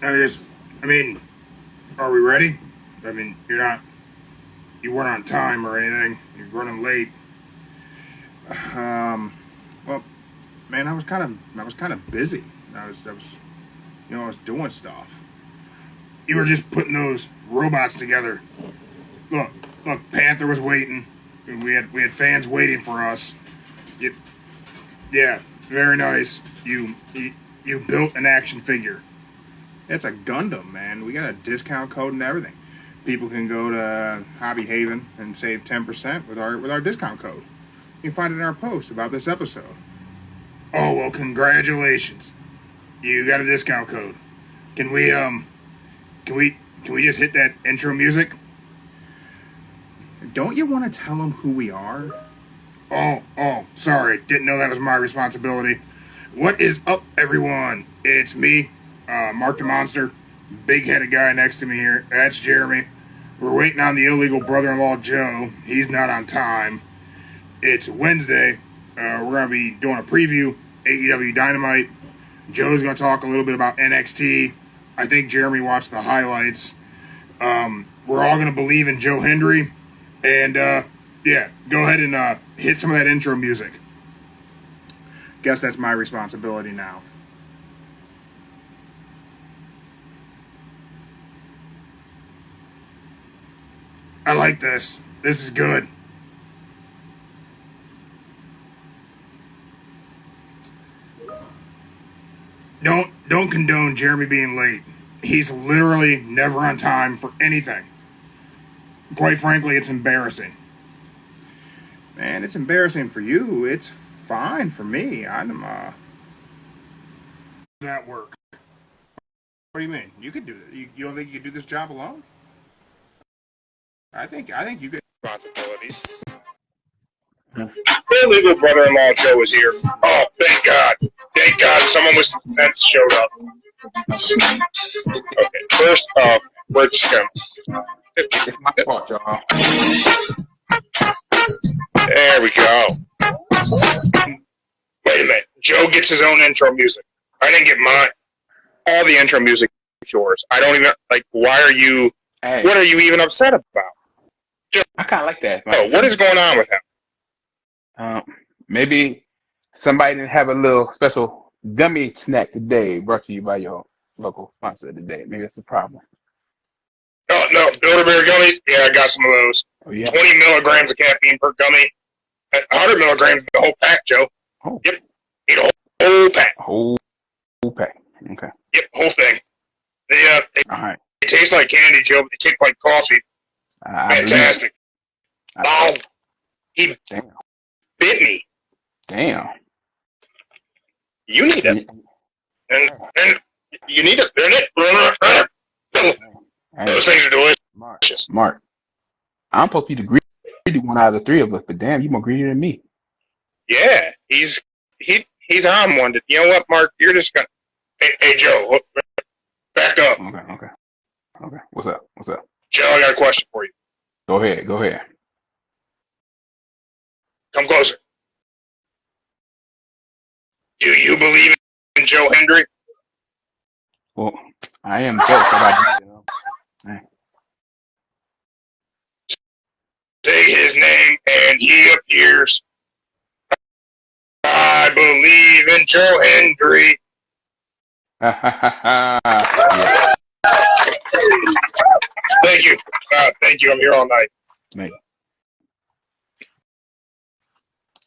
I mean, are we ready? I mean, you weren't on time or anything. You're running late. Um, well, man, I was kind of busy. I was doing stuff. You were just putting those robots together. Look, look, Panther was waiting. We had fans waiting for us. You, yeah, very nice. You built an action figure. It's a Gundam, man. We got a discount code and everything. People can go to Hobby Haven and save 10% with our discount code. You can find it in our post about this episode. Oh well, congratulations! You got a discount code. Can we can we just hit that intro music? Don't you want to tell them who we are? Oh, sorry. Didn't know that was my responsibility. What is up, everyone? It's me, Mark the Monster, big-headed guy next to me here. That's Jeremy. We're waiting on the illegal brother-in-law, Joe. He's not on time. It's Wednesday. We're going to be doing a preview, AEW Dynamite. Joe's going to talk a little bit about NXT. I think Jeremy watched the highlights. We're all going to believe in Joe Hendry. And, yeah, go ahead and hit some of that intro music. Guess that's my responsibility now. I like this. This is good. Don't condone Jeremy being late. He's literally never on time for anything. Quite frankly, it's embarrassing. Man, it's embarrassing for you. It's fine for me. I'm that work. What do you mean? You could do that. You don't think you could do this job alone? I think you could. Responsibilities. Illegal brother-in-law Joe was here. Oh, thank God. Thank God someone with some sense showed up. Okay, first off, we're just going to... It's my fault, y'all. There we go. Wait a minute. Joe gets his own intro music. I didn't get mine. All the intro music is yours. I don't even... Like, why are you... Hey, What are you even upset about? Joe, I kind of like that. what is going on with him? Maybe somebody didn't have a little special gummy snack today brought to you by your local sponsor today. Maybe that's the problem. Oh, no. Build-A-Bear gummies? Yeah, I got some of those. Oh, yeah. 20 milligrams of caffeine per gummy. 100 milligrams, the whole pack, Joe. Oh. Yep. Eat a whole pack. Whole pack. Okay. Yep, whole thing. They All right. taste like candy, Joe, but they kick like coffee. Fantastic. Oh, he Damn. bit me. Damn. You need it. And you need it. Those things are delicious. Mark. I'm supposed to be the greedy one out of the three of us, but damn, you more greedy than me. Yeah, he's on one. You know what, Mark? You're just gonna. Hey, Joe, look, back up. Okay. What's up? Joe, I got a question for you. Go ahead. Come closer. Do you believe in Joe Hendry? Well, I am close. Say his name and he appears. I believe in Joe Hendry. Yeah. Thank you. Thank you. I'm here all night.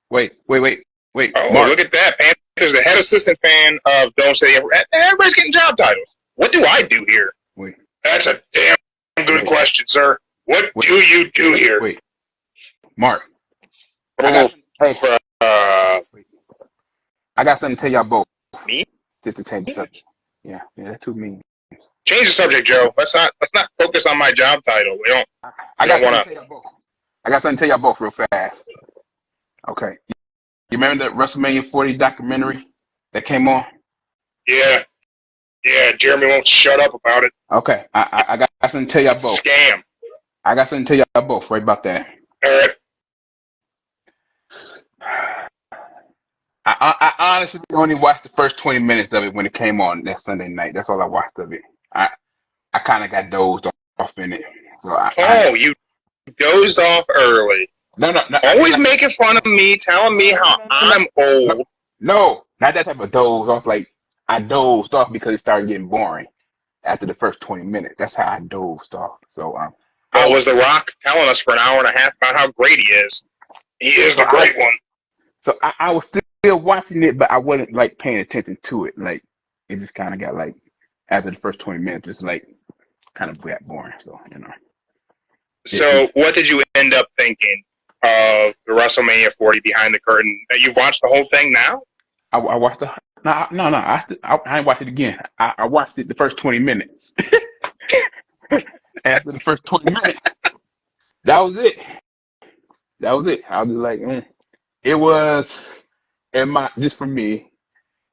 Wait. Oh, Mark. look at that. Panther's the head assistant fan of Don't Say Ever. Everybody's getting job titles. What do I do here? Wait. That's a damn good question, sir. What do you do here? Wait. Mark. I got something to tell y'all both. Me? Just to change the subject. Yeah, that's too mean. Change the subject, Joe. Let's not focus on my job title. We don't. I got something to tell y'all both real fast. Okay. You remember that WrestleMania 40 documentary that came on? Yeah. Jeremy won't shut up about it. Okay. I got something to tell y'all both. Scam. I got something to tell y'all both right about that. All right. I honestly only watched the first 20 minutes of it when it came on that Sunday night. That's all I watched of it. I I kind of got dozed off in it. So Oh, you dozed off early. no. Always making fun of me, telling me how I'm No, old. no, not that type of doze off. Like I dozed off because it started getting boring after the first 20 minutes. That's how I dozed off. So I What was was The Rock telling us for an hour and a half about how great he is? He is so the great one. I was still watching it, but I wasn't like paying attention to it. Like it just kind of got like after the first 20 minutes, just like kind of got boring. So So, what did you end up thinking of the WrestleMania 40 behind the curtain? You've watched the whole thing now? I watched the no. I didn't watch it again. I watched it the first 20 minutes. After the first 20 minutes, that was it. That was it. I was just like, it was, in my just for me,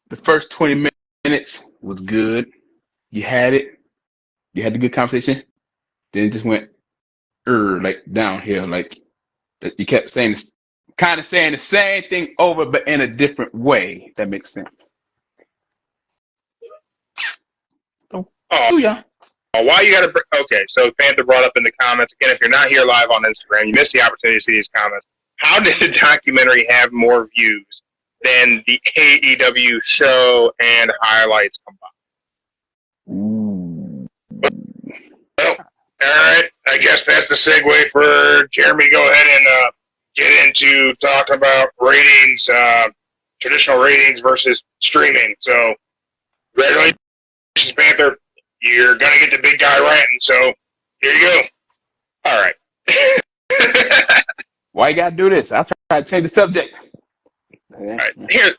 the first 20 minutes was good. You had it. You had the good conversation. Then it just went like downhill. Like you kept saying, kind of saying the same thing over, but in a different way. If that makes sense. So, Oh, yeah. why you got to? Okay, so Panther brought up in the comments again. If you're not here live on Instagram, you missed the opportunity to see these comments. How did the documentary have more views than the AEW show and highlights combined? Ooh. Well, all right. I guess that's the segue for Jeremy to go ahead and get into talking about ratings, traditional ratings versus streaming. So, congratulations, Panther. You're going to get the big guy ranting. So, here you go. All right. Why you gotta do this? I'll try to change the subject. All right. Here,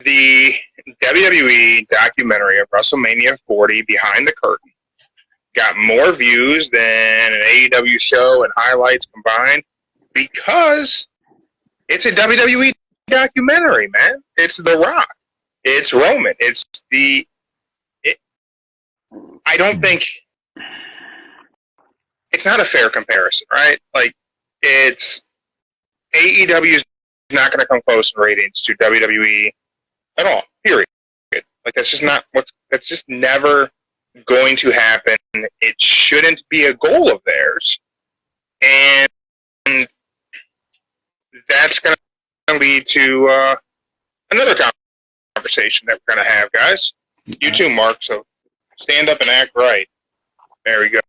the WWE documentary of WrestleMania 40 Behind the Curtain got more views than an AEW show and highlights combined because it's a WWE documentary, man. It's The Rock. It's Roman. I don't think it's not a fair comparison, right? Like, it's AEW is not going to come close in ratings to WWE at all. Period. Like, that's just never going to happen. It shouldn't be a goal of theirs, and that's going to lead to another conversation that we're going to have, guys. You too, Mark. So stand up and act right. There we go.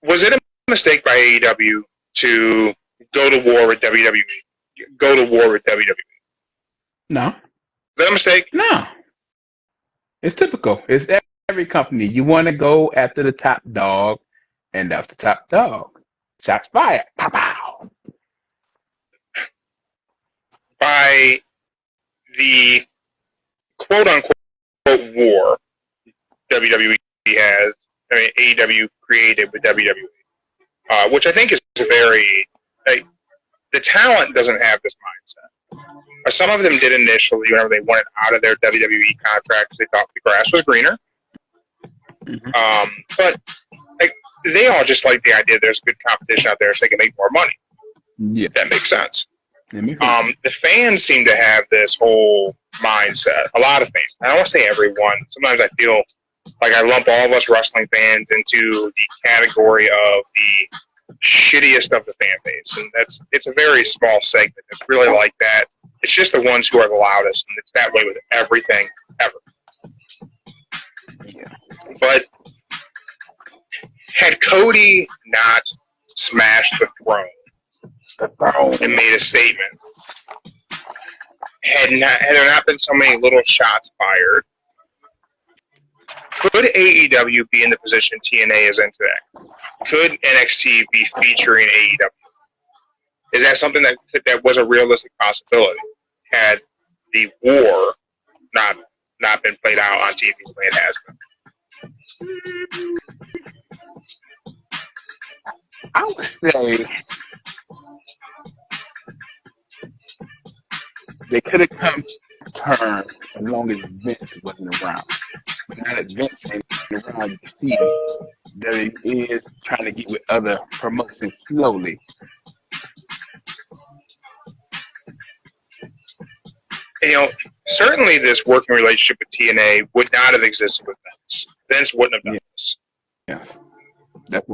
Was it a mistake by AEW to go to war with WWE? Go to war with WWE? No. Is that a mistake? No. It's typical. It's every company. You want to go after the top dog, and that's the top dog. Shots fired. Pow pow. By the quote unquote war WWE has, AEW created with WWE, which I think is very, the talent doesn't have this mindset. Some of them did initially whenever they wanted out of their WWE contracts. They thought the grass was greener. But they all just like the idea there's good competition out there so they can make more money. Yeah. That makes sense. The fans seem to have this whole mindset. A lot of fans. I don't want to say everyone. Sometimes I feel like I lump all of us wrestling fans into the category of the shittiest of the fan base. And it's a very small segment. It's really like that. It's just the ones who are the loudest, and it's that way with everything ever. Yeah. But had Cody not smashed the throne and made a statement, had there not been so many little shots fired, could AEW be in the position TNA is in today? Could NXT be featuring AEW? Is that something that was a realistic possibility had the war not been played out on TV the way it has been? I would say they could have come to terms as long as Vince wasn't around. But now that Vince ain't around, you can see that it is trying to get with other promotions slowly. certainly this working relationship with TNA would not have existed with Vince. Vince wouldn't have done this. Yeah. That's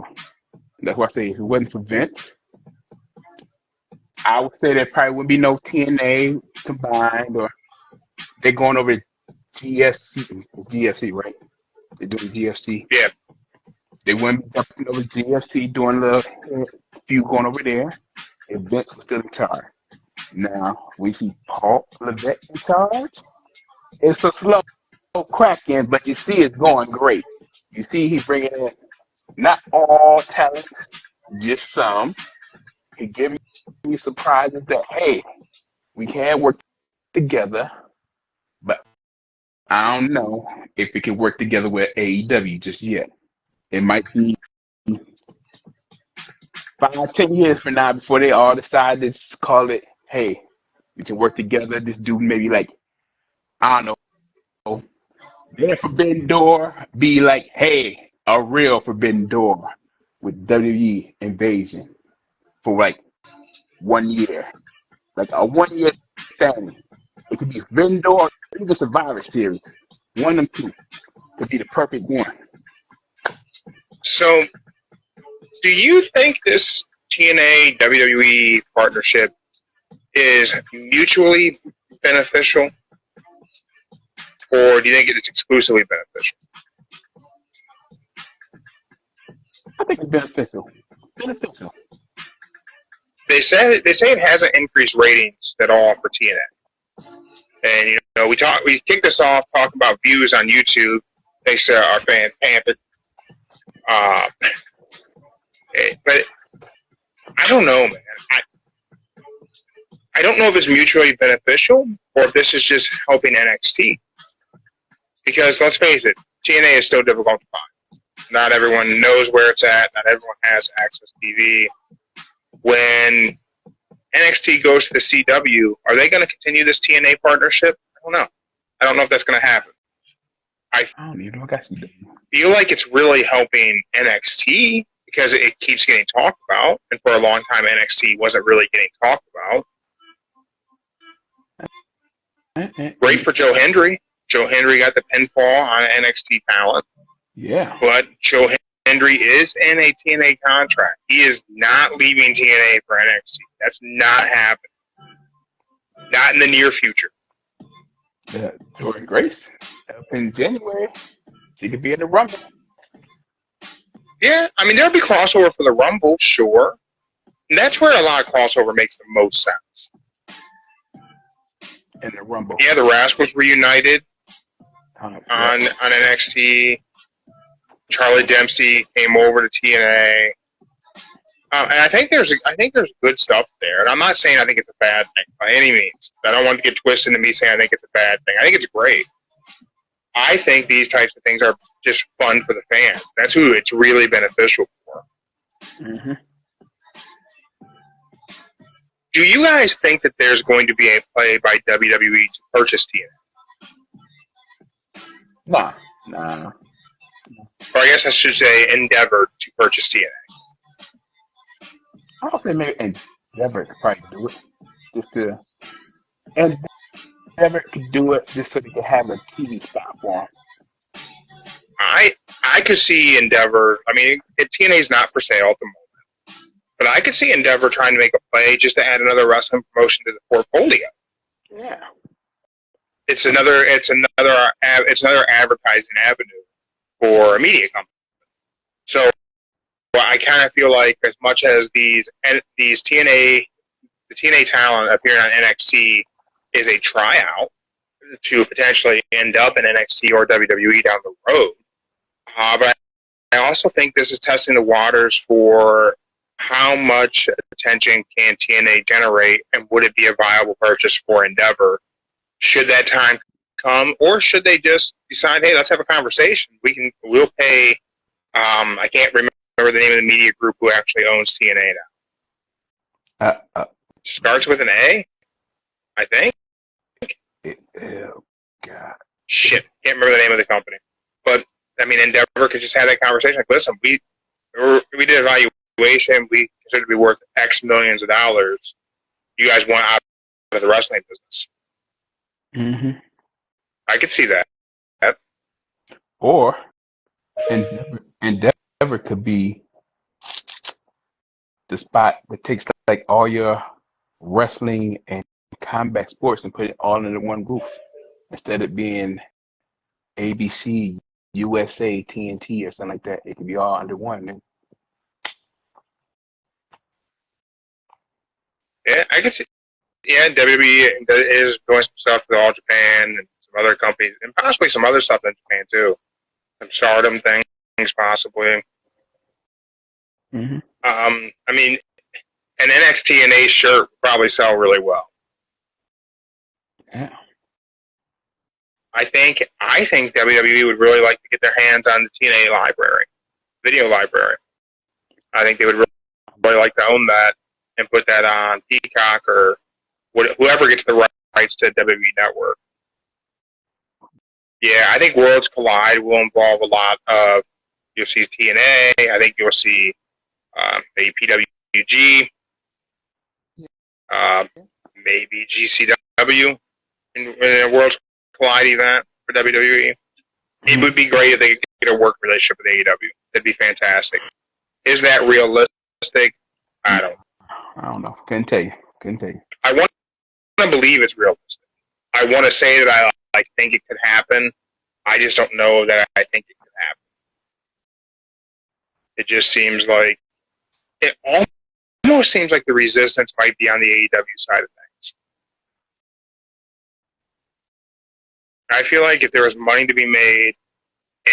why I say if it wasn't for Vince, I would say there probably wouldn't be no TNA combined, or they're going over to GFC. It's GFC, right? They're doing GFC. Yeah. They wouldn't be jumping over to GFC doing a few going over there if Vince was still in charge. Now we see Paul Levesque in charge. It's a slow cracking, but you see it's going great. You see he's bringing in not all talents, just some. He giving you surprises that, hey, we can work together, but I don't know if we can work together with AEW just yet. It might be 5, 10 years from now before they all decide to call it, hey, we can work together. Just do maybe like, I don't know, their Forbidden Door be like, hey, a real Forbidden Door with WWE Invasion for like 1 year. Like a 1 year thing. It could be Forbidden Door or even Survivor Series. One of them two could be the perfect one. So, do you think this TNA WWE partnership is mutually beneficial, or do you think it's exclusively beneficial? I think it's beneficial. Beneficial. They say it hasn't increased ratings at all for TNA. And you know, we kicked this off talking about views on YouTube. Thanks to our fan Panther. But I don't know, man. I don't know if it's mutually beneficial or if this is just helping NXT. Because let's face it, TNA is still difficult to find. Not everyone knows where it's at. Not everyone has access to TV. When NXT goes to the CW, are they going to continue this TNA partnership? I don't know. I don't know if that's going to happen. I don't even know what that's doing. Feel like it's really helping NXT because it keeps getting talked about, and for a long time NXT wasn't really getting talked about. Great for Joe Hendry. Joe Hendry got the pinfall on NXT talent. Yeah. But Joe Hendry is in a TNA contract. He is not leaving TNA for NXT. That's not happening. Not in the near future. Jordan Grace, up in January, she could be in the Rumble. Yeah, I mean, there'll be crossover for the Rumble, sure. And that's where a lot of crossover makes the most sense. In the Rumble. Yeah, the Rascals reunited on NXT. Charlie Dempsey came over to TNA. And I think there's good stuff there. And I'm not saying I think it's a bad thing by any means. I don't want to get twisted into me saying I think it's a bad thing. I think it's great. I think these types of things are just fun for the fans. That's who it's really beneficial for. Mm-hmm. Do you guys think that there's going to be a play by WWE to purchase TNA? Nah. Or I guess I should say endeavor to purchase TNA. I don't say maybe Endeavor could probably do it. Endeavor could do it just so they could have a TV spot for him. I could see Endeavor. I mean, TNA's not for sale at the moment, but I could see Endeavor trying to make a play just to add another wrestling promotion to the portfolio. Yeah, it's another advertising avenue for a media company. So I kind of feel like as much as the TNA talent appearing on NXT is a tryout to potentially end up in NXT or WWE down the road, but I also think this is testing the waters for how much attention can TNA generate, and would it be a viable purchase for Endeavor should that time come, or should they just decide, hey, let's have a conversation. We'll pay. I can't remember the name of the media group who actually owns TNA now. Starts with an A, I think. Oh, God. Shit, can't remember the name of the company. But I mean, Endeavor could just have that conversation. Like, listen, we did evaluation. We consider to be worth X millions of dollars. You guys want out of the wrestling business. Mm-hmm. I could see that. Or Endeavor could be the spot that takes like all your wrestling and combat sports and put it all under one roof instead of being ABC, USA, TNT, or something like that. It could be all under one. And Yeah, I could see. Yeah, WWE is doing some stuff with All Japan and some other companies, and possibly some other stuff in Japan too. Some Stardom things, possibly. hmm I mean, an NXT and A shirt would probably sell really well. yeah, I think WWE would really like to get their hands on the TNA library, video library. I think they would really like to own that and put that on Peacock or whoever gets the rights to WWE Network. Yeah, I think Worlds Collide will involve a lot of. You'll see TNA. I think you'll see maybe PWG, uh, maybe GCW in a Worlds Collide event for WWE. It would be great if they could get a work relationship with AEW. That'd be fantastic. Is that realistic? I don't. know. Couldn't tell you. I want to believe it's realistic. I want to say that I think it could happen. I just don't know that I think it could happen. It just seems like it almost seems like the resistance might be on the AEW side of things. I feel like if there was money to be made,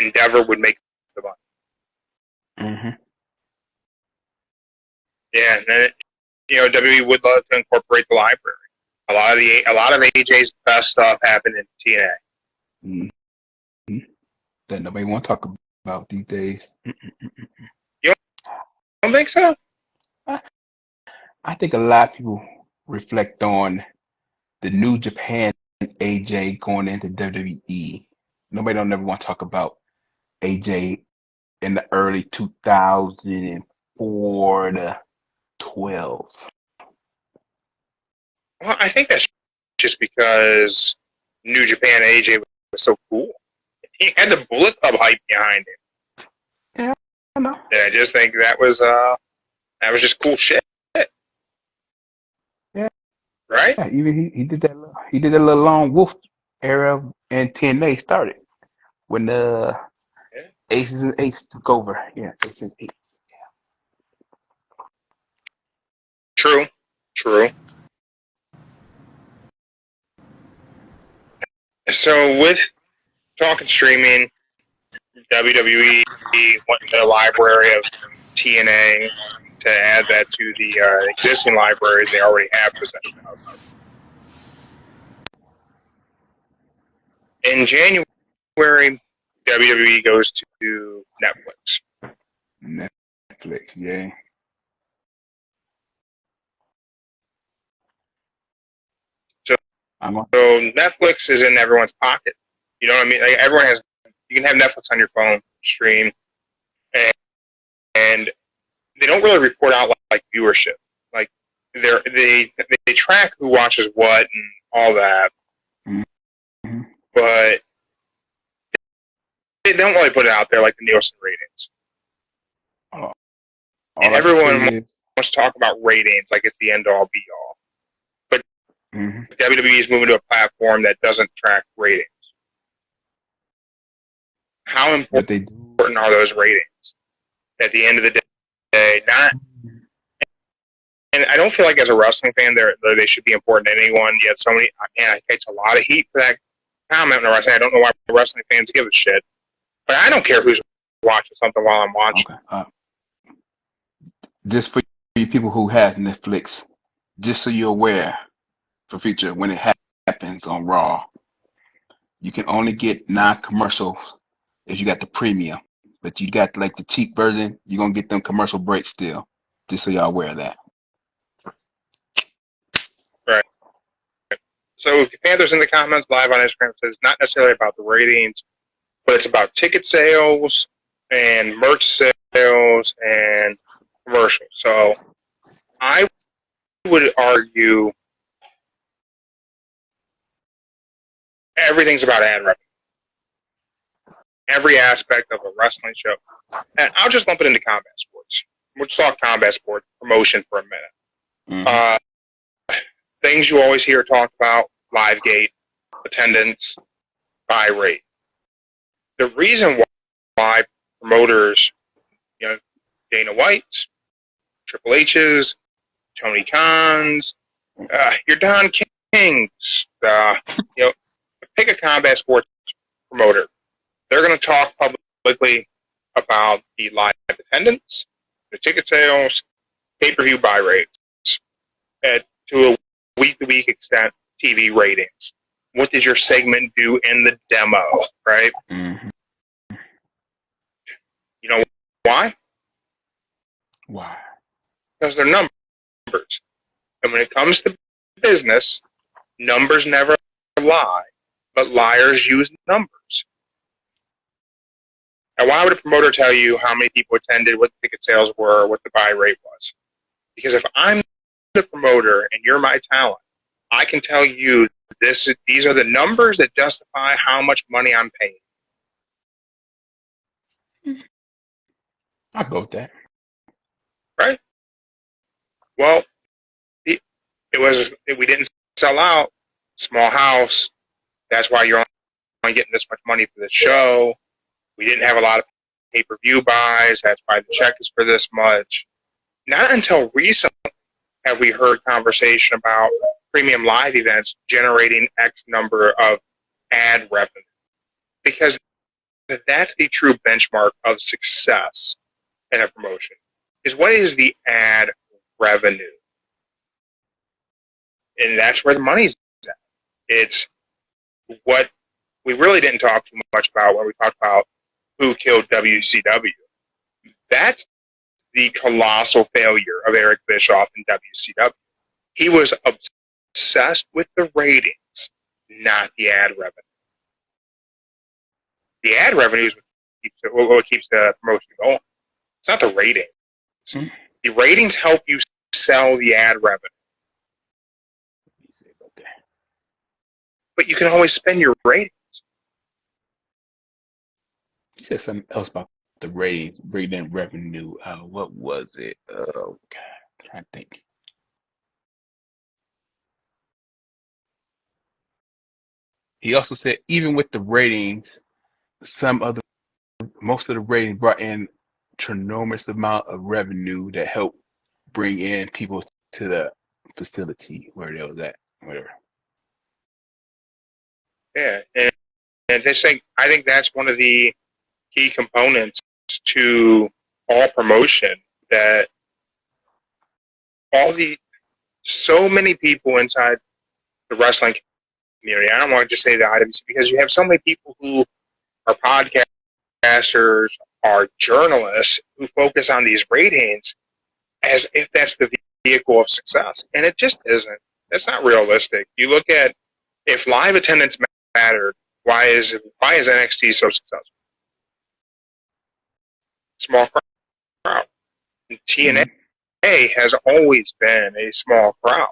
Endeavor would make the money. Mm-hmm. Yeah, and then WWE would love to incorporate the library. A lot of AJ's best stuff happened in TNA. Mm-hmm. That nobody want to talk about these days. You don't think so? I think a lot of people reflect on the New Japan AJ going into WWE. Nobody don't ever want to talk about AJ in the early 2004 to 12. Well, I think that's just because New Japan AJ was so cool. He had the Bullet Club hype behind him. Yeah, I know. And I just think that was just cool shit. Yeah, Right? yeah. Even he did that. He did that little long wolf era, and TNA started when the Yeah. Aces and Eights took over. Yeah, Aces and Eights. True. So with talking streaming, WWE went into the library of TNA to add that to the existing libraries they already have possession of. In January, WWE goes to Netflix. Netflix, yeah. So I'm on. Netflix is in everyone's pocket. You know what I mean? Like everyone has. You can have Netflix on your phone, stream, and they don't really report out like viewership. Like they track who watches what and all that, Mm-hmm. but they don't really put it out there like the Nielsen ratings. All And I can everyone say is, wants to talk about ratings like it's the end all be all. But mm-hmm. WWE is moving to a platform that doesn't track ratings. How But they do. important are those ratings at the end of the day? Not, and I don't feel like as a wrestling fan they should be important to anyone. Yet so many, I catch a lot of heat for that comment when wrestling. I don't know why wrestling fans give a shit, but I don't care who's watching something while I'm watching. Okay. Just for you people who have Netflix, just so you're aware for future, when it happens on Raw, you can only get non-commercial if you got the premium. But you got like the cheap version, you're gonna get them commercial breaks still. Just so y'all aware of that. Right. So Panthers in the comments live on Instagram says it's not necessarily about the ratings, but it's about ticket sales and merch sales and commercials. So I would argue Everything's about ad revenue. Every aspect of a wrestling show. And I'll just lump it into combat sports. We'll just talk combat sports promotion for a minute. Mm-hmm. Things you always hear talked about: live gate, attendance, buy rate. The reason why promoters, Dana White's, Triple H's, Tony Khan's, your Don King's, pick a combat sports promoter. They're going to talk publicly about the live attendance, the ticket sales, pay-per-view buy rates, and to a week-to-week extent, TV ratings. What did your segment do in the demo, right? Mm-hmm. You know why? Why? Because they're numbers. And when it comes to business, numbers never lie, but liars use numbers. Now, why would a promoter tell you how many people attended, what the ticket sales were, what the buy rate was? Because if I'm the promoter and you're my talent, I can tell you these are the numbers that justify how much money I'm paying. I'll go with that. Right? Well, we didn't sell out. Small house. That's why you're only getting this much money for the show. We didn't have a lot of pay-per-view buys. That's why the check is for this much. Not until recently have we heard conversation about premium live events generating X number of ad revenue. Because that's the true benchmark of success in a promotion, is what is the ad revenue? And that's where the money's at. It's what we really didn't talk too much about when we talked about who killed WCW. That's the colossal failure of Eric Bischoff in WCW. He was obsessed with the ratings, not the ad revenue. The ad revenue is what keeps the promotion going. It's not the ratings. Mm-hmm. The ratings help you sell the ad revenue. But you can always spend your ratings. You said something else about the ratings, breakdown revenue. What was it? Oh, God, I'm trying to think. He also said even with the ratings, most of the ratings brought in tremendous amount of revenue that helped bring in people to the facility where they was at, whatever. Yeah, and I think that's one of the key components to all promotion, that so many people inside the wrestling community. I don't want to just say the items, because you have so many people who are podcasters, are journalists who focus on these ratings as if that's the vehicle of success, and it just isn't. It's not realistic. You look at, if live attendance mattered, why is NXT so successful? Small crowd. And TNA has always been a small crowd.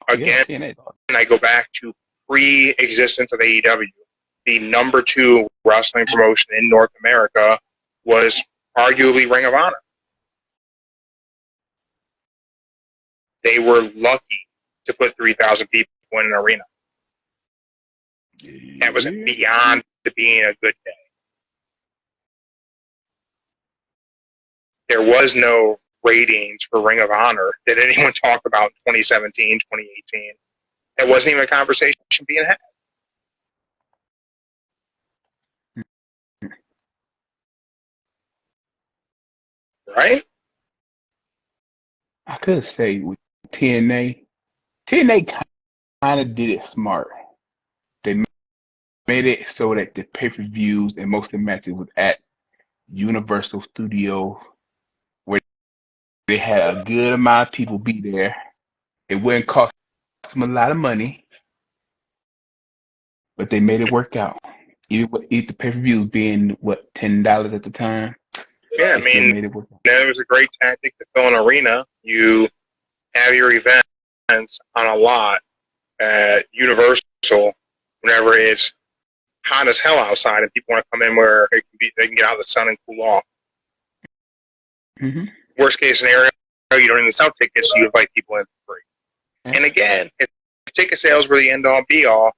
Again, Yeah, TNA. and I go back to pre-existence of AEW. The number 2 wrestling promotion in North America was arguably Ring of Honor. They were lucky to put 3,000 people in an arena. That was beyond being a good day. There was no ratings for Ring of Honor that anyone talked about in 2017, 2018. It wasn't even a conversation being had. Right? I could say with TNA kind of did it smart. They made it so that the pay-per-views and most of the matches was at Universal Studios, where they had a good amount of people be there. It wouldn't cost them a lot of money, but they made it work out. Even with the pay-per-views being $10 at the time, Yeah, I they still mean, made it work out. it was a great tactic to fill an arena. You have your events on a lot at Universal, whenever it's hot as hell outside and people want to come in where they can get out of the sun and cool off. Mm-hmm. Worst case scenario, you don't even sell tickets, so you invite people in for free. Yeah. And again, if ticket sales were the end-all, be-all,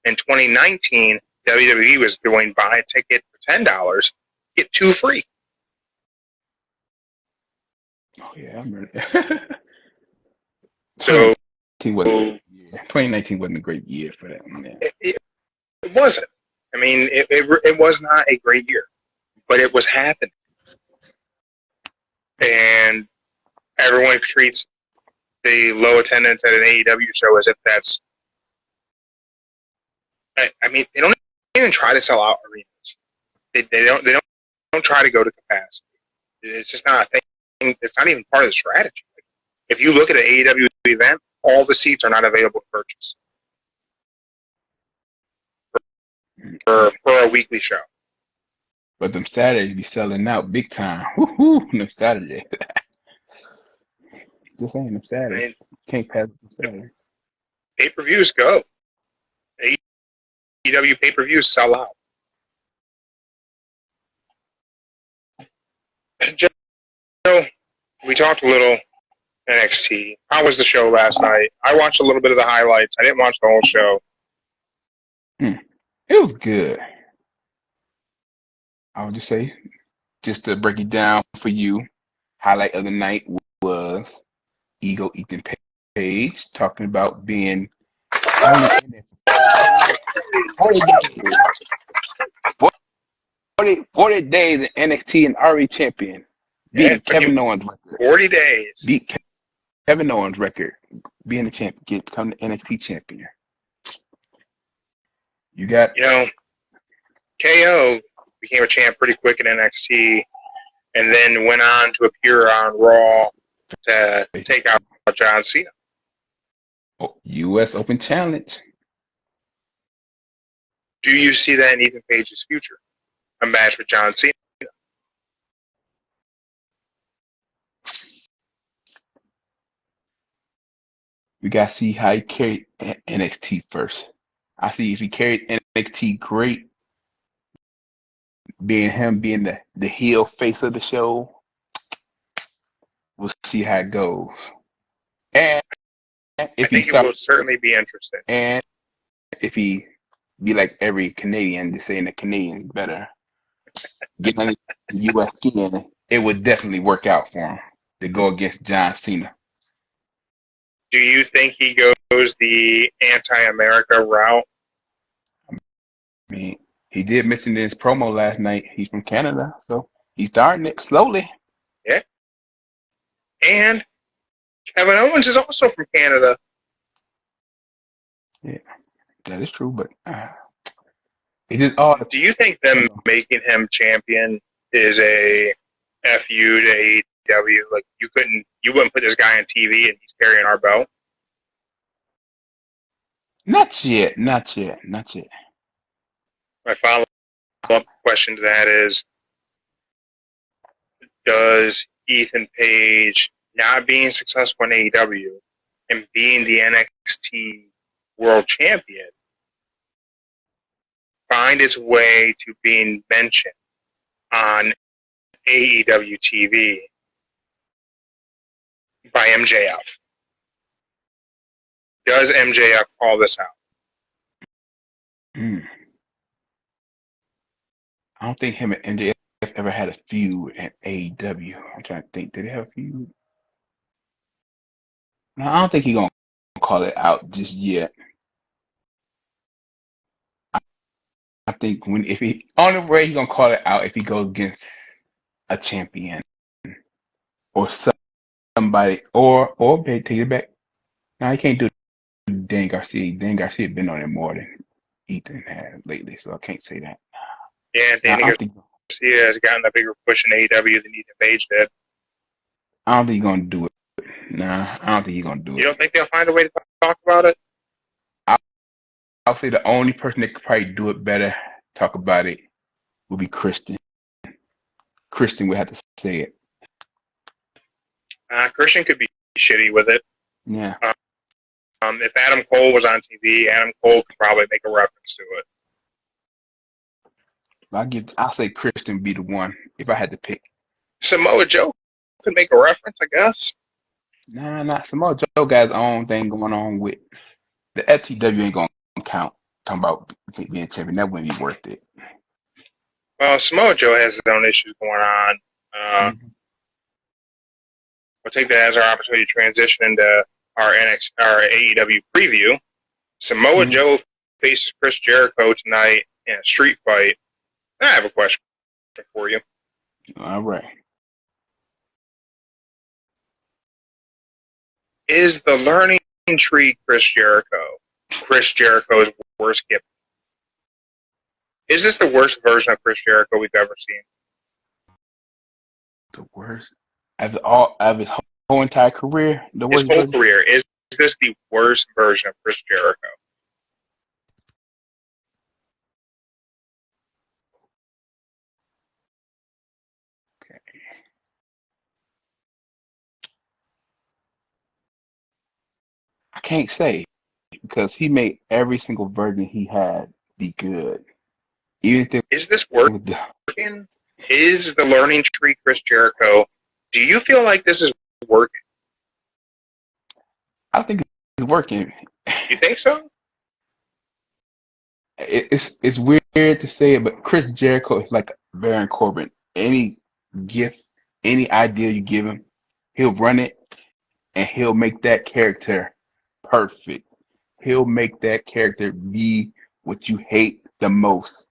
in 2019, WWE was doing buy a ticket for $10, get 2 free. Oh yeah, I remember that. So 2019 wasn't a great year for that. Man. it wasn't. I mean, it was not a great year, but it was happening. And everyone treats the low attendance at an AEW show as if that's. I mean, they don't even try to sell out arenas. They don't try to go to capacity. It's just not a thing. It's not even part of the strategy. If you look at an AEW event, all the seats are not available to purchase for a weekly show. But them Saturdays be selling out big time. Woohoo! Them Saturdays. Just saying, them I Saturdays. mean, Can't pass them Saturdays. pay-per-views go. AEW pay-per-views sell out. Joe, we talked a little NXT. How was the show last night? I watched a little bit of the highlights. I didn't watch the whole show. It was good. I would just say, just to break it down for you, highlight of the night was Ego Ethan Page talking about being only in it for 40 days in NXT and RE champion, beating Kevin Owens' record. 40 days. Beat Kevin Owens' record, being the champion, become the NXT champion. You got, KO became a champ pretty quick in NXT and then went on to appear on Raw to take out John Cena. U.S. Open Challenge. Do you see that in Ethan Page's future? A match with John Cena? We got to see how he carried NXT first. I see if he carried NXT great, being the heel face of the show, we'll see how it goes. And if I think it will certainly be interesting. And if he be like every Canadian, just saying the Canadian's better, get on the U.S. skin, it would definitely work out for him to go against John Cena. Do you think he goes the anti-America route? I mean, he did mention in his promo last night he's from Canada, so he's starting it slowly. Yeah. And Kevin Owens is also from Canada. Yeah, that is true, but it is odd. Do you think them making him champion is a FU to AEW? Like you wouldn't put this guy on TV and he's carrying our belt? Not yet. My follow-up question to that is, does Ethan Page not being successful in AEW and being the NXT World Champion find its way to being mentioned on AEW TV by MJF? Does MJF call this out? I don't think him and MJF ever had a feud at AEW. I'm trying to think. Did they have a feud? No, I don't think he's gonna call it out just yet. I think only way he's gonna call it out if he goes against a champion or somebody or take it back. No, he can't do Dan Garcia. Dan Garcia been on it more than Ethan has lately, so I can't say that. Yeah, Danny Garcia has gotten a bigger push in AEW than Ethan Page did. I don't think he's gonna do it. Nah, I don't think he's gonna do it. You don't think they'll find a way to talk about it? I'll say the only person that could probably do it better, talk about it, would be Christian. Christian would have to say it. Christian could be shitty with it. Yeah. If Adam Cole was on TV, Adam Cole could probably make a reference to it. I'll say Christian be the one if I had to pick. Samoa Joe could make a reference, I guess. Nah. Samoa Joe got his own thing going on with the FTW ain't gonna count. Talking about being champion, that wouldn't be worth it. Well, Samoa Joe has his own issues going on. Mm-hmm. We'll take that as our opportunity to transition into our AEW preview. Samoa Joe faces Chris Jericho tonight in a street fight. I have a question for you. All right. Is the learning tree Chris Jericho's worst gimmick? Is this the worst version of Chris Jericho we've ever seen? The worst of his whole entire career. His whole career. Is this the worst version of Chris Jericho? Okay. I can't say because he made every single version he had be good. Even if is this working? Is the learning tree Chris Jericho? Do you feel like this is working? I think it's working. You think so? It's weird to say it, but Chris Jericho is like Baron Corbin. Any gift, any idea you give him, he'll run it and he'll make that character perfect. He'll make that character be what you hate the most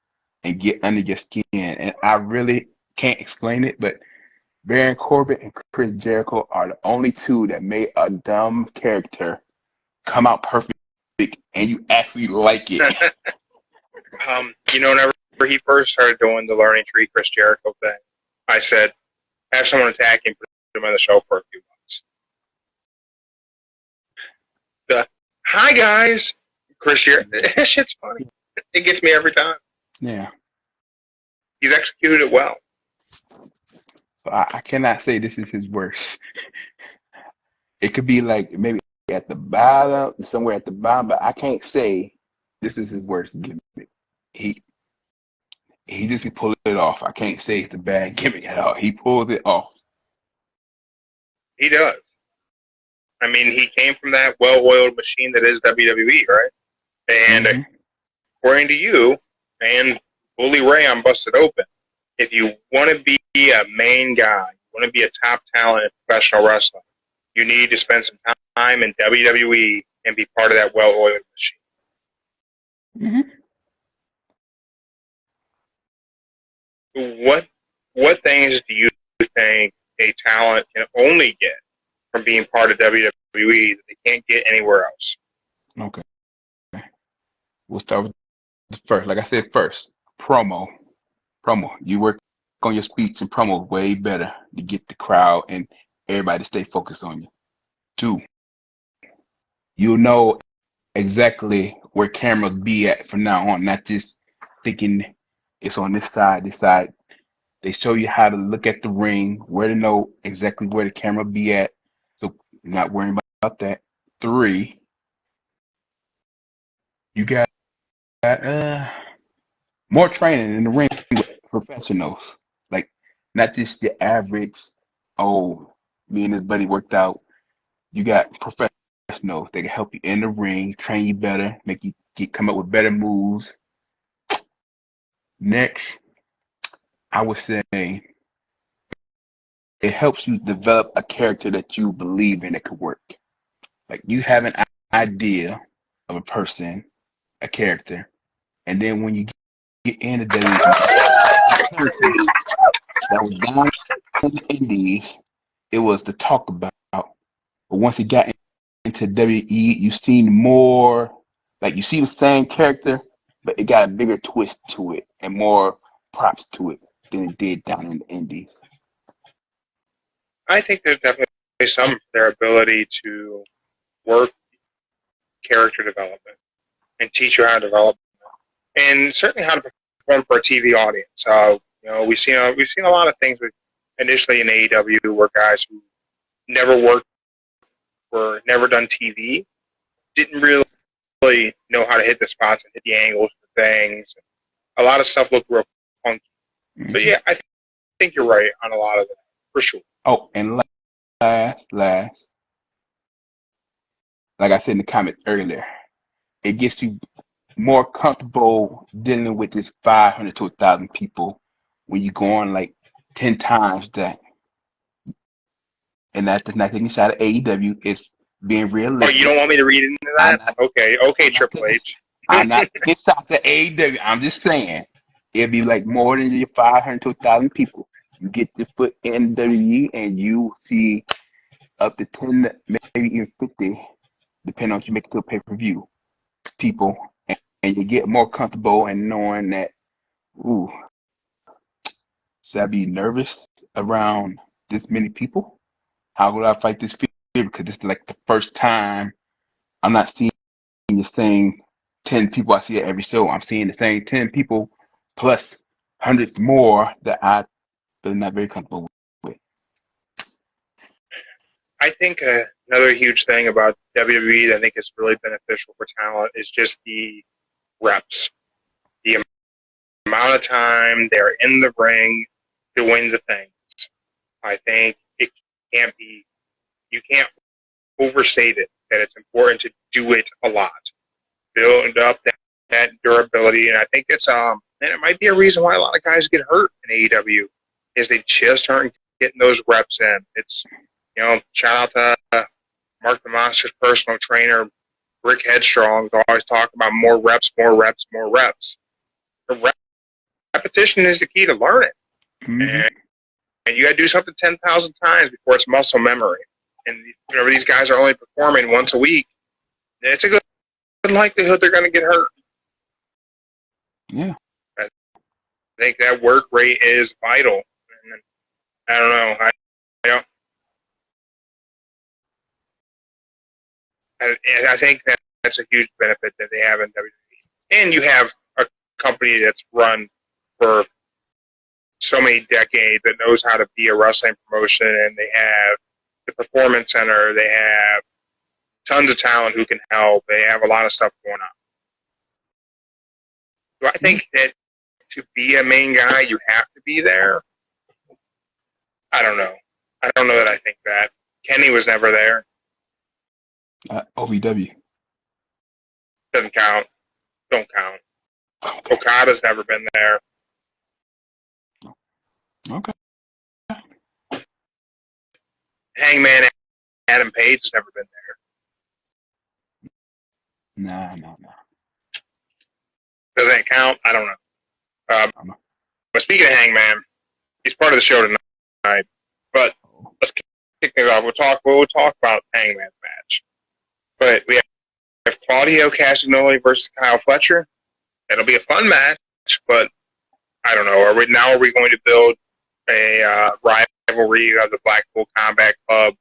and get under your skin. And I really can't explain it, but Baron Corbin and Chris Jericho are the only two that made a dumb character come out perfect and you actually like it. Whenever he first started doing the learning tree Chris Jericho thing, I said, have someone attack him, put him on the show for a few months. Hi guys, Chris Jericho. That shit's funny. It gets me every time. Yeah. He's executed it well. So I cannot say this is his worst. It could be like maybe at the bottom, somewhere at the bottom, but I can't say this is his worst gimmick. He just can pull it off. I can't say it's a bad gimmick at all. He pulls it off. He does. I mean, he came from that well-oiled machine that is WWE, right? And according to you and Bully Ray on Busted Open, if you want to be a main guy, you want to be a top talent in professional wrestling, you need to spend some time in WWE and be part of that well-oiled machine. What things do you think a talent can only get from being part of WWE that they can't get anywhere else? Okay. We'll start with the first. Like I said, first, promo. You work on your speech and promo way better to get the crowd and everybody to stay focused on you. 2, you'll know exactly where cameras be at from now on, not just thinking it's on this side. They show you how to look at the ring, where to know exactly where the camera be at, so you're not worrying about that. 3, you got more training in the ring with professionals, like not just your average, oh, me and this buddy worked out. You got professionals that can help you in the ring, train you better, make you come up with better moves. Next, I would say it helps you develop a character that you believe in that could work. Like you have an idea of a person, a character, and then when you get into the character that was down in the indies, it was to talk about. But once it got into WWE, you seen more, like you see the same character, but it got a bigger twist to it and more props to it than it did down in the indies. I think there's definitely some of their ability to work character development and teach you how to develop, and certainly how to perform for a TV audience. We've seen a lot of things with initially in AEW where guys who never worked or never done TV didn't really know how to hit the spots and hit the angles for things. A lot of stuff looked real funky. Mm-hmm. So yeah, I think you're right on a lot of that for sure. Oh, and last, like I said in the comments earlier, it gets you more comfortable dealing with this 500 to 1,000 people when you go on like 10 times that. And that's not taking a shot at AEW. It's being Oh, realistic. you don't want me to read into that? Okay, Triple H. I'm not taking shots at AEW. I'm just saying it'll be like more than your 500 to 1,000 people. You get your foot in WWE and you see up to 10, maybe even 50, depending on if you make it to a pay-per-view, people, and you get more comfortable in knowing that, ooh, should I be nervous around this many people? How would I fight this fear? Because it's like the first time I'm not seeing the same 10 people I see at every show. I'm seeing the same 10 people plus hundreds more that I'm not very comfortable with. I think another huge thing about WWE that I think is really beneficial for talent is just the reps. The amount of time they're in the ring doing the things. I think it can't be, you can't overstate it, that it's important to do it a lot. Build up that durability, and I think it's and it might be a reason why a lot of guys get hurt in AEW is they just aren't getting those reps in. It's, shout out to Mark the Monster's personal trainer, Rick Headstrong, who always talk about more reps, more reps, more reps. The repetition is the key to learning. Mm-hmm. And you got to do something 10,000 times before it's muscle memory. And whenever these guys are only performing once a week, it's a good likelihood they're going to get hurt. Yeah. I think that work rate is vital. And I don't know. I think that's a huge benefit that they have in WWE. And you have a company that's run for so many decades that knows how to be a wrestling promotion, and they have the Performance Center, they have tons of talent who can help, they have a lot of stuff going on. So I think that to be a main guy, you have to be there. I don't know. I don't know that I think that. Kenny was never there. OVW. Doesn't count. Don't count. Okay. Okada's never been there. Okay. Hangman Adam Page has never been there. No. Does that count? I don't know. But speaking of Hangman, he's part of the show tonight. But let's kick it off. We'll talk about Hangman's match. But we have Claudio Castagnoli versus Kyle Fletcher. It'll be a fun match, but I don't know. Are we going to build a rivalry of the Blackpool Combat Club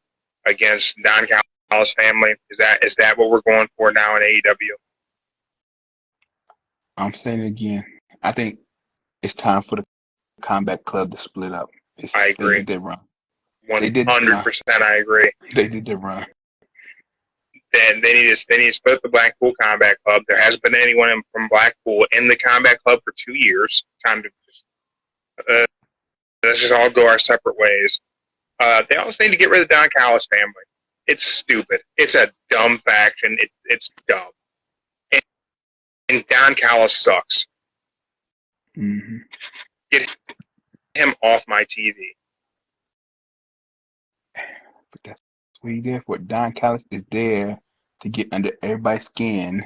against Don Callis' family? Is that what we're going for now in AEW? I'm saying it again. I think it's time for the Combat Club to split up. I agree. They did their run. 100%. I agree. They did their run. Then they need to split the Blackpool Combat Club. There hasn't been anyone from Blackpool in the Combat Club for 2 years. Time to just let's just all go our separate ways. They also need to get rid of the Don Callis family. It's stupid. It's a dumb faction. It's dumb. And Don Callis sucks. Mm-hmm. Get him off my TV. But that's what he's there for. Don Callis is there to get under everybody's skin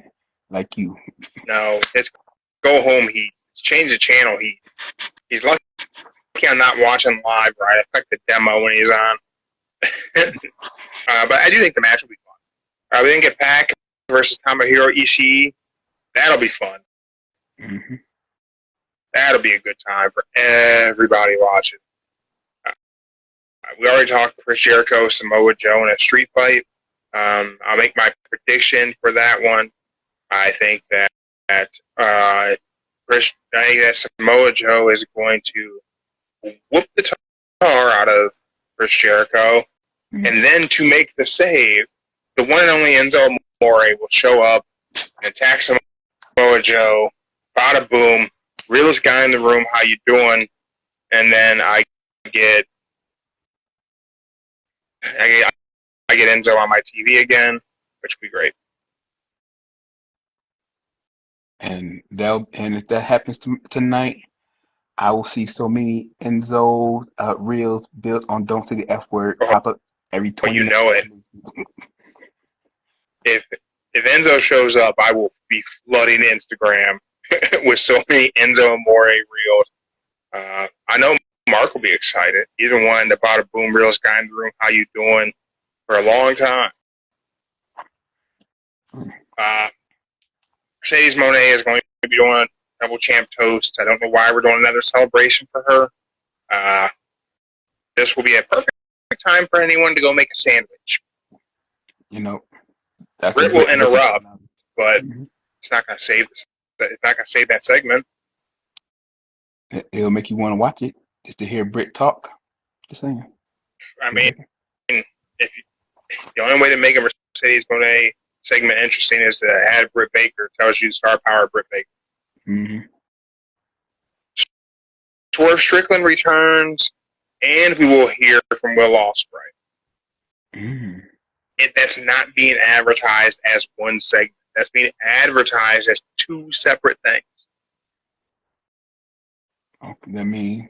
like you. No, it's go home heat. It's change the channel heat. He's lucky I'm not watching live, right? I expect the demo when he's on. But I do think the match will be fun. We didn't get Pac versus Tomohiro Ishii. That'll be fun. Mm-hmm. That'll be a good time for everybody watching. We already talked Chris Jericho, Samoa Joe in a street fight. I'll make my prediction for that one. I think that Samoa Joe is going to whoop the tar out of Chris Jericho, and then to make the save, the one and only Enzo Amore will show up and attack Samoa Joe. Bada boom, realest guy in the room. How you doing? And then I get Enzo on my TV again, which would be great. And if that happens tonight, I will see so many Enzo reels built on "Don't Say the F Word" pop up every 20 you minutes. know it. If Enzo shows up, I will be flooding Instagram with so many Enzo Amore reels. I know Mark will be excited. He's been wanting the Bada Boom realest guy in the room. How you doing? For a long time. Mercedes Moné is going to be doing double champ toast. I don't know why we're doing another celebration for her. This will be a perfect time for anyone to go make a sandwich. You know, Britt will interrupt, but mm-hmm. it's not going to save this. It's not going to save that segment. It'll make you want to watch it just to hear Britt talk. Just saying. I mean, if the only way to make a Mercedes Moné segment interesting is to add Britt Baker. Tells you the star power of Britt Baker. Mm-hmm. Swerve Strickland returns, and we will hear from Will Ospreay. Mm-hmm. That's not being advertised as one segment. That's being advertised as two separate things. Okay, that means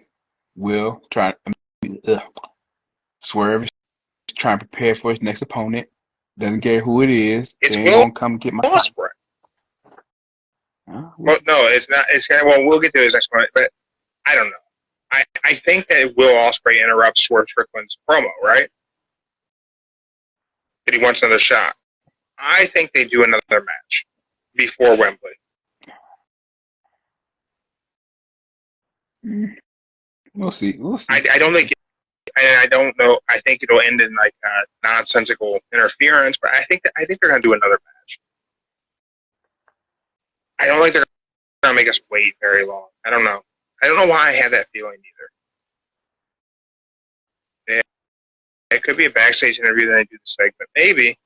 Will Swerve is trying to prepare for his next opponent. Doesn't care who it is. It's they ain't Will gonna come get my Ospreay. Well, no, it's not. It's kind of, well, we'll get to his next one, but I don't know. I think that Will Ospreay interrupts Swerve Strickland's promo, right? That he wants another shot. I think they do another match before Wembley. We'll see. I don't think. I don't know. I think it'll end in like nonsensical interference, but I think they're going to do another match. I don't think they're going to make us wait very long. I don't know. I don't know why I have that feeling either. It could be a backstage interview that they do the segment. Maybe.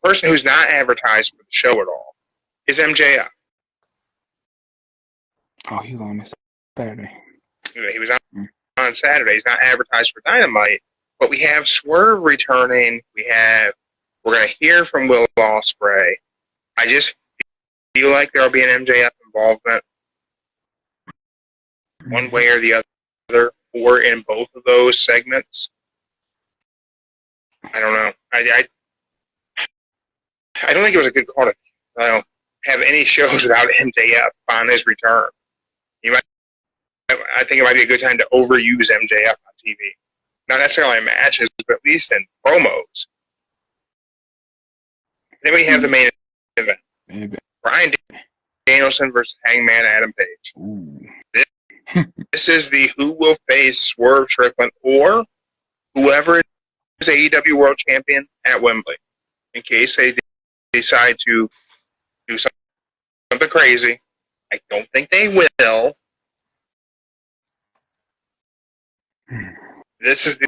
Person who's not advertised for the show at all is MJF. Oh, he's on this Saturday. He was on Saturday. He's not advertised for Dynamite, but we have Swerve returning. We're going to hear from Will Ospreay. I just feel like there'll be an MJF involvement one way or the other, or in both of those segments. I don't know. I don't think it was a good call to have any shows without MJF on his return. I think it might be a good time to overuse MJF on TV. Not necessarily in matches, but at least in promos. Then we have the main event. Bryan Danielson versus Hangman Adam Page. This is the who will face Swerve Strickland or whoever is AEW World Champion at Wembley. In case they decide to do something crazy. I don't think they will. This is the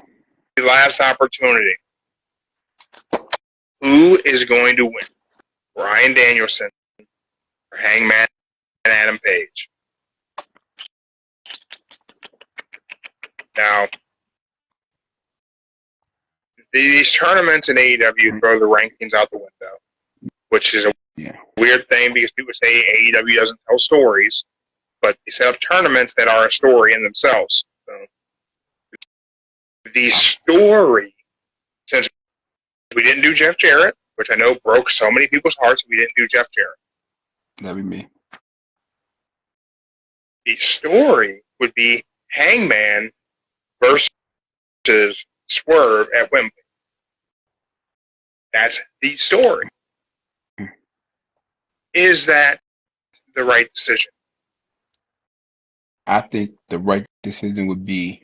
last opportunity. Who is going to win? Bryan Danielson or Hangman and Adam Page? Now, these tournaments in AEW throw the rankings out the window, which is a weird thing because people say AEW doesn't tell stories, but they set up tournaments that are a story in themselves. So, the story, since we didn't do Jeff Jarrett, which I know broke so many people's hearts, we didn't do Jeff Jarrett. That'd be me. The story would be Hangman versus Swerve at Wembley. That's the story. Is that the right decision? I think the right decision would be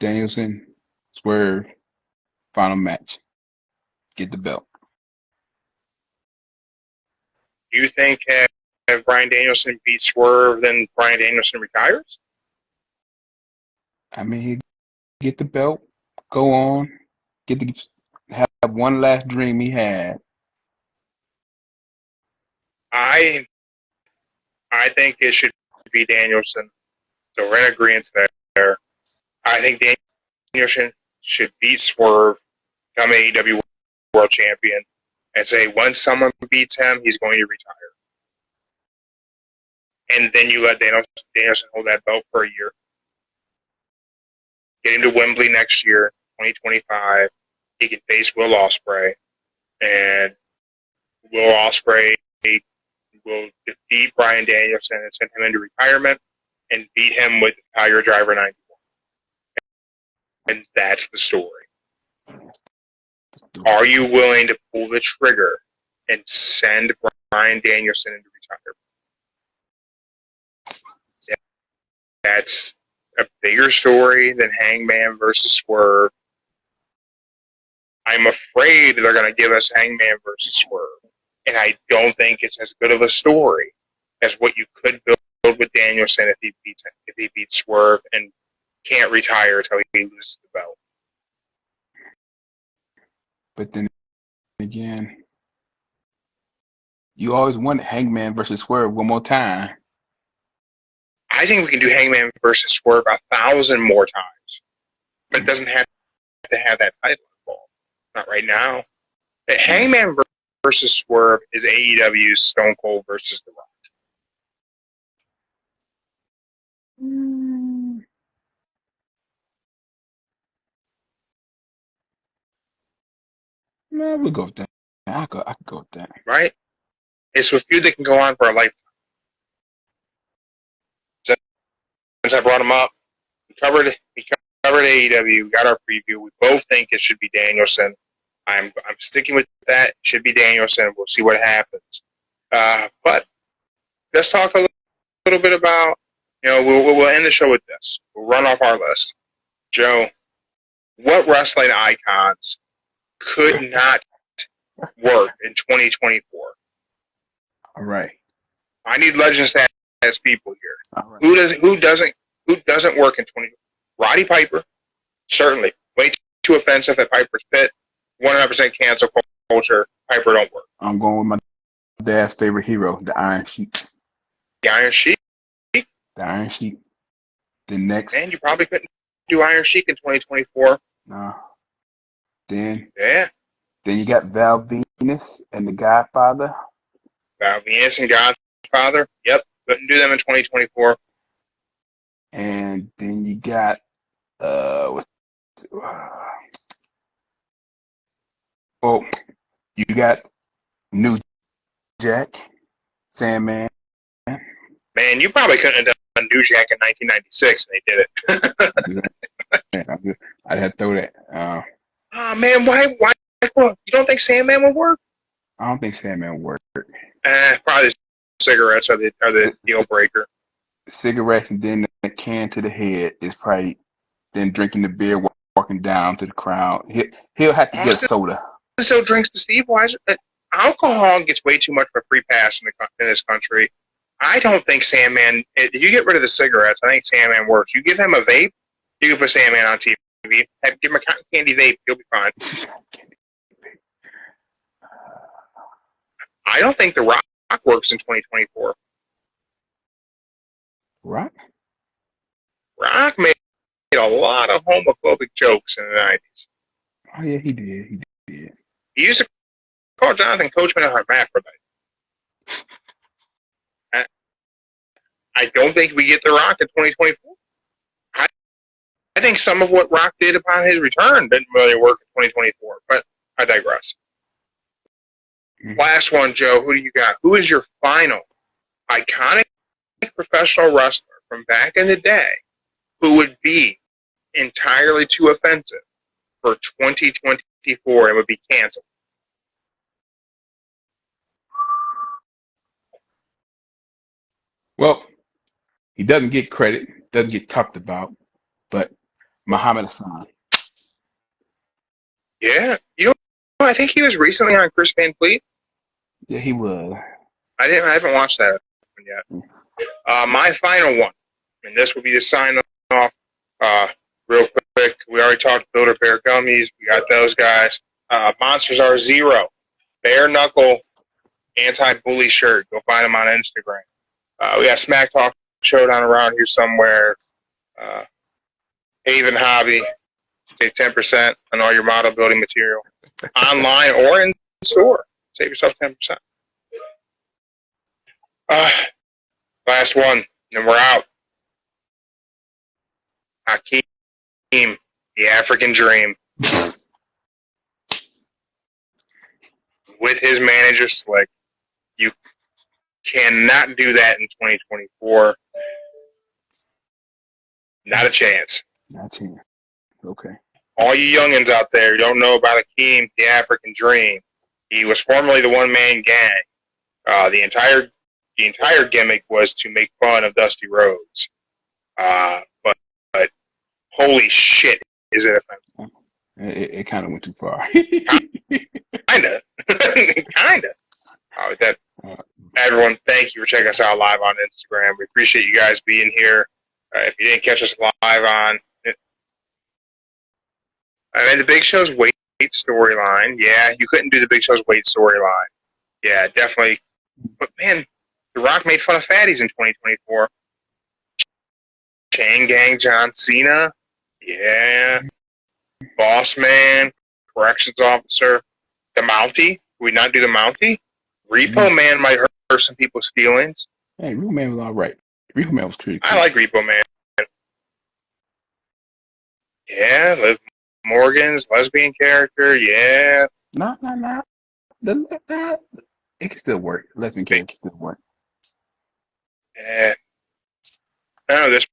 Danielson, Swerve, final match. Get the belt. Do you think if Bryan Danielson beats Swerve, then Bryan Danielson retires? I mean, get the belt, go on, get the have one last dream he had. I think it should be Danielson. So we're in agreement there. I think Danielson should beat Swerve, become AEW World Champion, and say once someone beats him, he's going to retire. And then you let Danielson hold that belt for a year. Get him to Wembley next year, 2025. He can face Will Ospreay, and Will Ospreay will defeat Bryan Danielson and send him into retirement and beat him with Tiger Driver 91. And that's the story. Are you willing to pull the trigger and send Bryan Danielson into retirement? That's a bigger story than Hangman versus Swerve. I'm afraid they're going to give us Hangman versus Swerve. And I don't think it's as good of a story as what you could build with Danielson if he beats Swerve and can't retire until he loses the belt. But then again, you always wanted Hangman versus Swerve one more time. I think we can do Hangman versus Swerve 1,000 more times. But it doesn't have to have that title involved. Not right now. But Hangman versus Swerve is AEW's Stone Cold versus The Rock. No, we'll go with that. I could go with that. Right? It's a feud that can go on for a lifetime. Since I brought him up, we covered AEW, we got our preview. We both think it should be Danielson. I'm sticking with that. It should be Danielson. We'll see what happens. But let's talk a little bit about, we'll end the show with this. We'll run off our list. Joe, what wrestling icons could not work in 2024? All right. I need legends as people here. All right. Who doesn't work in 20? Roddy Piper, certainly. Way too offensive at Piper's Pit. 100% cancel culture. Piper don't work. I'm going with my dad's favorite hero, the Iron Sheik. The Iron Sheik. The Iron Sheik. The next. And you probably couldn't do Iron Sheik in 2024. No. Then you got Val Venus and the Godfather. Val Venus and Godfather. Yep. Couldn't do them in 2024. And then you got you got New Jack, Sandman. Man, you probably couldn't have done New Jack in 1996 and they did it. I had to throw that. Oh man, why? You don't think Sandman would work? I don't think Sandman would work. Probably cigarettes are the deal breaker. Cigarettes and then a can to the head is probably then drinking the beer, walking down to the crowd. He'll have to get a soda. Still drinks the Steve Weiser. Alcohol gets way too much of a free pass in this country. I don't think Sandman. If you get rid of the cigarettes, I think Sandman works. You give him a vape, you can put Sandman on TV. Give him a cotton candy vape, he'll be fine. I don't think The Rock works in 2024. Rock? Rock made a lot of homophobic jokes in the 90s. Oh, yeah, he did. He did. He used to call Jonathan Coachman a hermaphrodite. I don't think we get The Rock in 2024. I think some of what Rock did upon his return didn't really work in 2024, but I digress. Last one, Joe. Who do you got? Who is your final iconic professional wrestler from back in the day who would be entirely too offensive for 2024 and would be canceled? Well, he doesn't get credit, doesn't get talked about, but Muhammad Hassan. Yeah. I think he was recently on Chris Van Fleet. Yeah, he was. I haven't watched that one yet. My final one, and this will be the sign off real quick. We already talked Builder Bear Gummies. We got those guys. Monsters Are Zero, bare knuckle anti-bully shirt. Go find them on Instagram. We got Smack Talk Showdown around here somewhere. Haven Hobby, take 10% on all your model building material, online or in store. Save yourself 10%. Last one, and we're out. Hakeem, the African Dream, with his manager Slick. You cannot do that in 2024. Not a chance. Not chance. Okay. All you youngins out there who don't know about Hakeem, the African Dream, he was formerly the one-man gang. The entire gimmick was to make fun of Dusty Rhodes. But holy shit, is it offensive? It kind of went too far. Kinda. Everyone, thank you for checking us out live on Instagram. We appreciate you guys being here. If you didn't catch us live on, the Big Show's weight storyline. Yeah, you couldn't do the Big Show's weight storyline. Yeah, definitely. But man, The Rock made fun of fatties in 2024. Chain Gang John Cena. Yeah. Boss Man, Corrections Officer. The Mountie. Would we not do the Mountie? Repo Man might hurt some people's feelings. Hey, Repo Man was all right. Repo Man was pretty cool. I like Repo Man. Yeah, Liv Morgan's lesbian character. Yeah. No. It can still work. Lesbian character can still work. Yeah. No, there's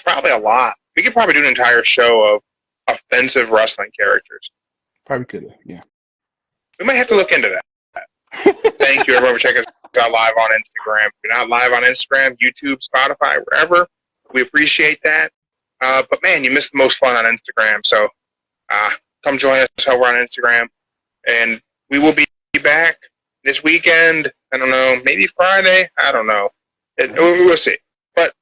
probably a lot. We could probably do an entire show of offensive wrestling characters. Probably could have, yeah. We might have to look into that. Thank you, everyone, for checking us out live on Instagram. If you're not live on Instagram, YouTube, Spotify, wherever, we appreciate that. But, man, you missed the most fun on Instagram. So come join us over on Instagram. And we will be back this weekend. I don't know, maybe Friday. I don't know. We'll see. But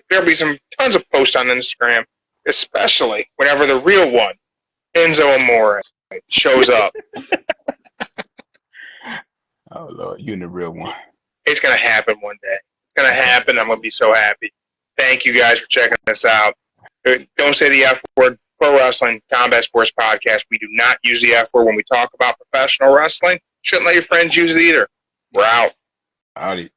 there'll be tons of posts on Instagram, especially whenever the real one, Enzo Amore, shows up. Oh, Lord, you and the real one. It's going to happen one day. It's going to happen. I'm going to be so happy. Thank you guys for checking us out. Don't say the F word. Pro Wrestling Combat Sports Podcast. We do not use the F word when we talk about professional wrestling. Shouldn't let your friends use it either. We're out. Howdy.